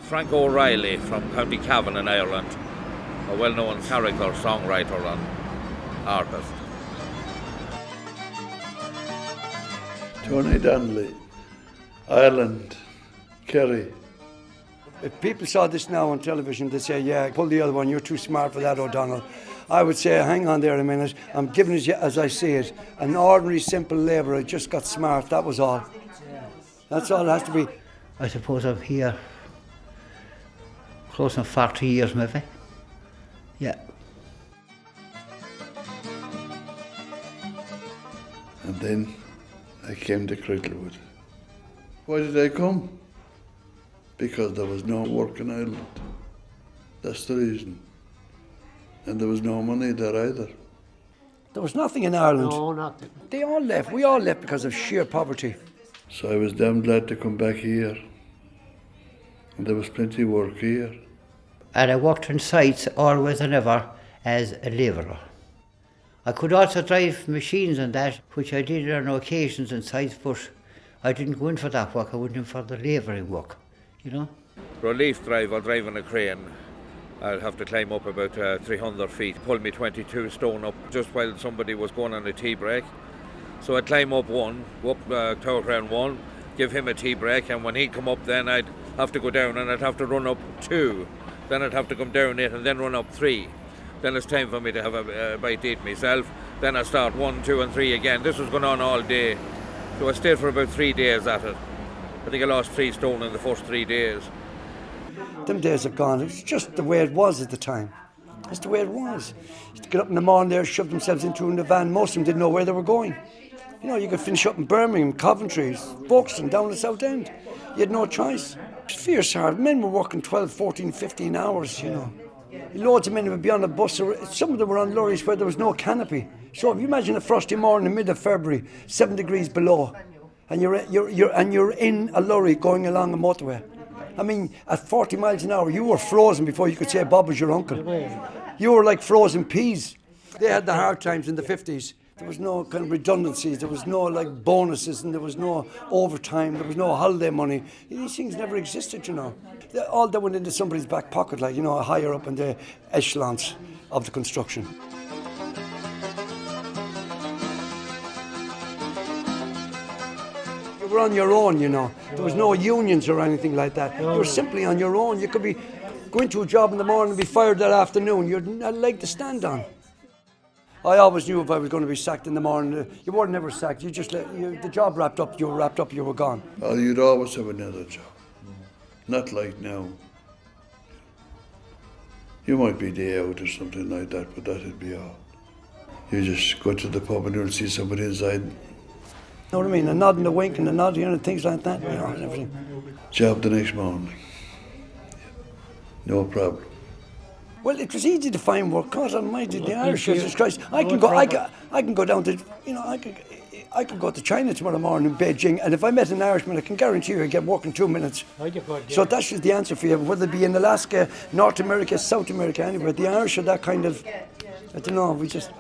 Frank O'Reilly from County Cavan in Ireland, a well-known character, songwriter and artist. Tony Donnelly, Ireland, Kerry. If people saw this now on television, they'd say, yeah, pull the other one, you're too smart for that, O'Donnell. I would say, hang on there a minute, I'm giving it as I see it. An ordinary, simple labourer just got smart, that was all. That's all it has to be. I suppose I'm here close on 40 years maybe. Yeah. And then I came to Cricklewood. Why did I come? Because there was no work in Ireland. That's the reason. And there was no money there either. There was nothing in Ireland. No, nothing. They all left. We all left because of sheer poverty. So I was damn glad to come back here. And there was plenty of work here. And I worked on sites always and ever as a labourer. I could also drive machines and that, which I did on occasions in sites, but I didn't go in for that work, I went in for the labouring work, you know. Relief driver driving a crane. I'd have to climb up about 300 feet, pull me 22 stone up just while somebody was going on a tea break. So I'd climb up one, go up tower crane one, give him a tea break, and when he'd come up then I'd have to go down and I'd have to run up two. Then I'd have to come down it and then run up three. Then it's time for me to have a bite to eat myself. Then I start 1, 2 and 3 again. This was going on all day. So I stayed for about 3 days at it. I think I lost 3 stone in the first 3 days. Them days are gone. It's just the way it was at the time. That's the way it was. Used to get up in the morning there, shove themselves into the van. Most of them didn't know where they were going. You know, you could finish up in Birmingham, Coventry, Folkestone, down the South End. You had no choice. It was fierce hard. Men were working 12, 14, 15 hours, you know. Loads of men would be on a bus, or some of them were on lorries where there was no canopy. So if you imagine a frosty morning in mid of February, 7 degrees below, and you're in a lorry going along a motorway. I mean, at 40 miles an hour, you were frozen before you could say Bob was your uncle. You were like frozen peas. They had the hard times in the 50s. There was no kind of redundancies, there was no like bonuses, and there was no overtime, there was no holiday money. These things never existed, you know. All that went into somebody's back pocket, like, you know, higher up in the echelons of the construction. You were on your own, you know. There was no unions or anything like that. You were simply on your own. You could be going to a job in the morning and be fired that afternoon. You had a leg to stand on. I always knew if I was going to be sacked in the morning. You weren't never sacked. You just the job wrapped up. You were wrapped up. You were gone. Oh, you'd always have another job. Not like now. You might be day out or something like that, but that'd be all. You just go to the pub and you'll see somebody inside. You know what I mean? A nod and a wink and a nod, you know, things like that, you know, and everything. Job the next morning. No problem. Well, it was easy to find work. God Almighty, the Irish, Jesus Christ! I can go down to, you know, I could go to China tomorrow morning in Beijing, and if I met an Irishman, I can guarantee you I get work in 2 minutes. So that's just the answer for you. Whether it be in Alaska, North America, South America, anywhere, the Irish are that kind of, I don't know. We just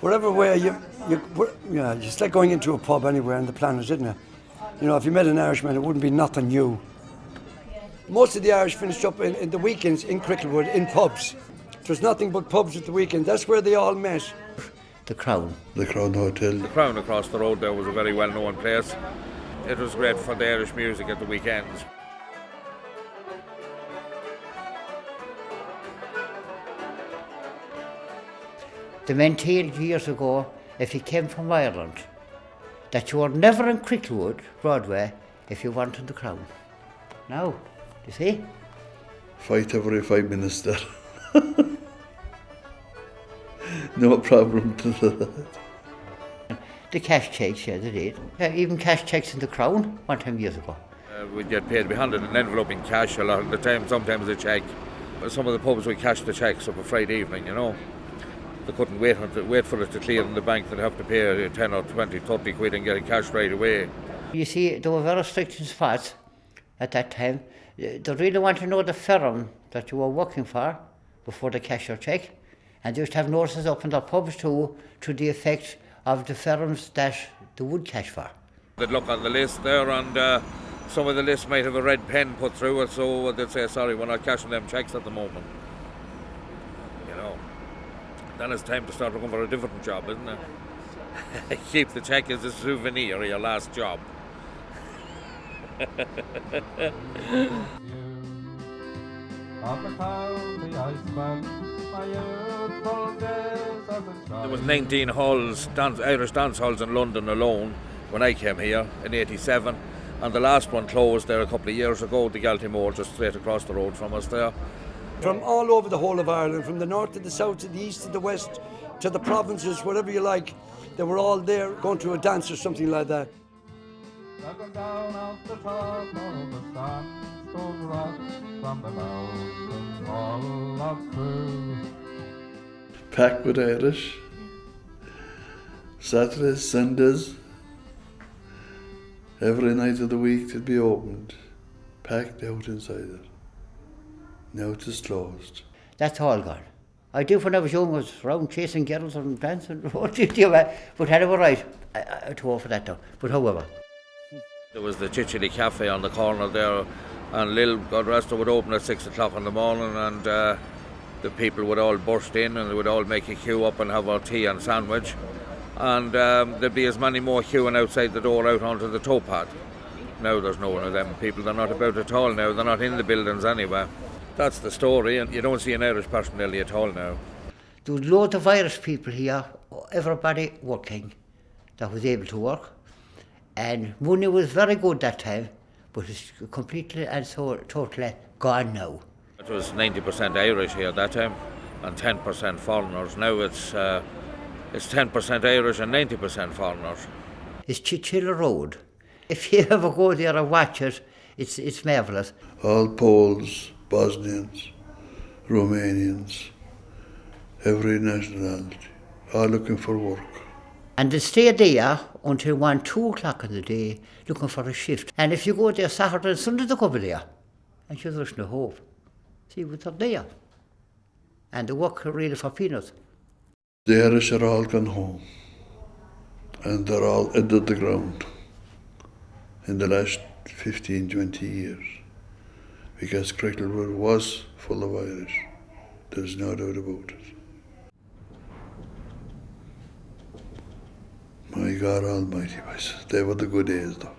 wherever where it's like going into a pub anywhere on the planet, isn't it? You know, if you met an Irishman, it wouldn't be nothing new. Most of the Irish finished up in the weekends in Cricklewood in pubs. It was nothing but pubs at the weekend. That's where they all met. The Crown. The Crown Hotel. The Crown across the road there was a very well-known place. It was great for the Irish music at the weekends. They maintained years ago, if you came from Ireland, that you were never in Cricklewood, Broadway, if you weren't in the Crown. Now, you see? Fight every 5 minutes there. No problem to that. The cash checks, yeah, they did. Even cash checks in the Crown one time years ago. We'd get paid. We handed an envelope in cash a lot of the time, sometimes a cheque. Some of the pubs would cash the cheques up a Friday evening, you know. They couldn't wait for it to clear in the bank. They'd have to pay 10 or 20, 30 quid and get it cash right away. You see, they were very strict in spots at that time. They really want to know the firm that you were working for before they cash your cheque. And they used to have notices up in their pubs too, to the effect of the firms that they would cash for. They'd look on the list there and some of the lists might have a red pen put through it, so they'd say, sorry, we're not cashing them checks at the moment. You know. Then it's time to start looking for a different job, isn't it? Keep the check as a souvenir of your last job. There was 19 halls, Irish dance halls in London alone when I came here in '87, and the last one closed there a couple of years ago, the Galtymore, just straight across the road from us there. From all over the whole of Ireland, from the north to the south to the east to the west to the provinces, whatever you like, they were all there going to a dance or something like that. Down off the top of the sandstone rock from the mountain hall of Crew. Packed with Irish. Saturdays, Sundays, every night of the week it'd be opened, packed out inside it. Now it is closed. That's all gone. I did when I was young, was around chasing girls and dancing. But anyway, right, I too old for that now. But however. There was the Chichili Cafe on the corner there, and Lil, God rest her, would open at 6 o'clock in the morning, and the people would all burst in and they would all make a queue up and have our tea and sandwich. And there'd be as many more queuing outside the door out onto the towpath. Now there's no one of them people, they're not about at all now, they're not in the buildings anyway. That's the story, and you don't see an Irish person nearly at all now. There was loads of Irish people here, everybody working that was able to work. And money was very good that time, but it's completely and so totally gone now. It was 90% Irish here at that time, and 10% foreigners. Now it's 10% Irish and 90% foreigners. It's Chichilla Road. If you ever go there and watch it, it's marvellous. All Poles, Bosnians, Romanians, every nationality, all looking for work. And they stay there until 1, 2 o'clock in the day looking for a shift. And if you go there Saturday and Sunday, they come there. And there's no hope. See what's up there. And they work really for peanuts. The Irish are all gone home. And they're all under the ground in the last 15, 20 years. Because Cricklewood was full of Irish. There's no doubt about it. My God Almighty, boys. They were the good days, though.